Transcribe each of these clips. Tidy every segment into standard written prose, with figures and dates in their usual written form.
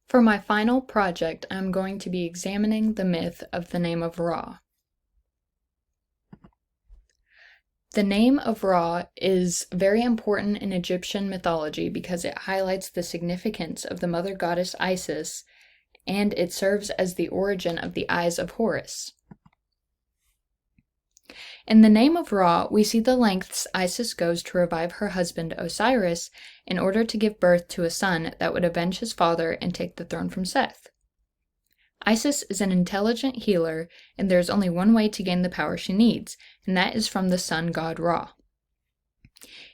For my final project, I'm going to be examining the myth of the name of Ra. The name of Ra is very important in Egyptian mythology because it highlights the significance of the mother goddess Isis, and it serves as the origin of the Eyes of Horus. In the name of Ra, we see the lengths Isis goes to revive her husband Osiris in order to give birth to a son that would avenge his father and take the throne from Seth. Isis is an intelligent healer, and there is only one way to gain the power she needs, and that is from the sun god Ra.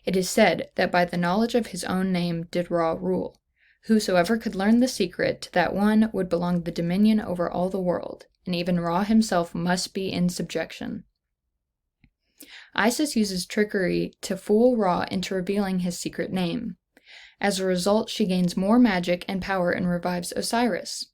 It is said that by the knowledge of his own name did Ra rule. Whosoever could learn the secret to that one would belong the dominion over all the world, and even Ra himself must be in subjection. Isis uses trickery to fool Ra into revealing his secret name. As a result, she gains more magic and power and revives Osiris.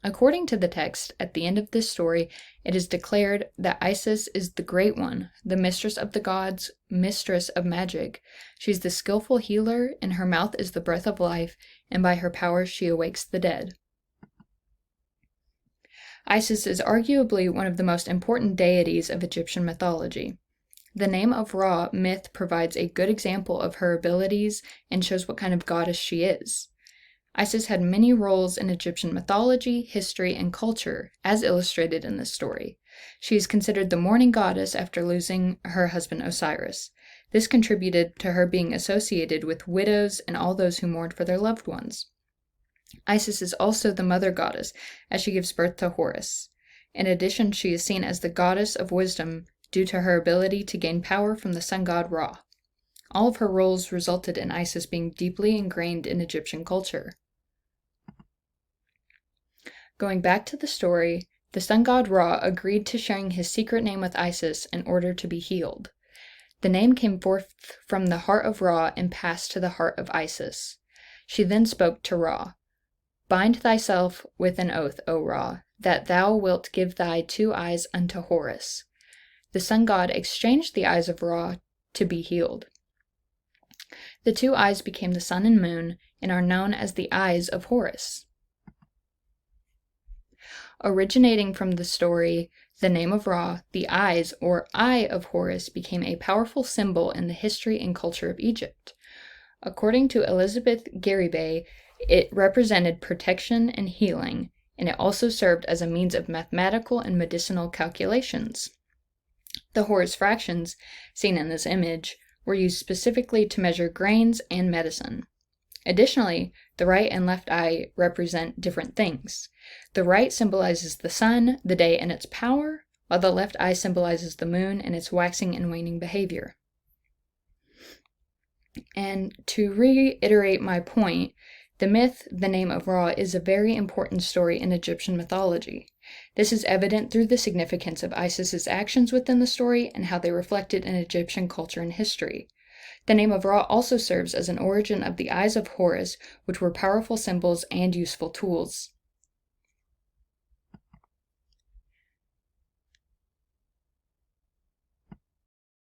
According to the text, at the end of this story, it is declared that Isis is the Great One, the mistress of the gods, mistress of magic. She's the skillful healer, in her mouth is the breath of life, and by her power she awakes the dead. Isis is arguably one of the most important deities of Egyptian mythology. The name of Ra myth provides a good example of her abilities and shows what kind of goddess she is. Isis had many roles in Egyptian mythology, history, and culture, as illustrated in this story. She is considered the mourning goddess after losing her husband Osiris. This contributed to her being associated with widows and all those who mourned for their loved ones. Isis is also the mother goddess, as she gives birth to Horus. In addition, she is seen as the goddess of wisdom due to her ability to gain power from the sun god Ra. All of her roles resulted in Isis being deeply ingrained in Egyptian culture. Going back to the story, the sun god Ra agreed to sharing his secret name with Isis in order to be healed. The name came forth from the heart of Ra and passed to the heart of Isis. She then spoke to Ra, "Bind thyself with an oath, O Ra, that thou wilt give thy 2 eyes unto Horus." The sun god exchanged the eyes of Ra to be healed. The 2 eyes became the sun and moon and are known as the Eyes of Horus. Originating from the story, the name of Ra, the eyes or Eye of Horus became a powerful symbol in the history and culture of Egypt. According to Elizabeth Garibay, it represented protection and healing, and it also served as a means of mathematical and medicinal calculations. The Horus fractions, seen in this image, were used specifically to measure grains and medicine. Additionally, the right and left eye represent different things. The right symbolizes the sun, the day, and its power, while the left eye symbolizes the moon and its waxing and waning behavior. And to reiterate my point, the myth, the name of Ra, is a very important story in Egyptian mythology. This is evident through the significance of Isis's actions within the story and how they reflected in Egyptian culture and history. The name of Ra also serves as an origin of the Eyes of Horus, which were powerful symbols and useful tools.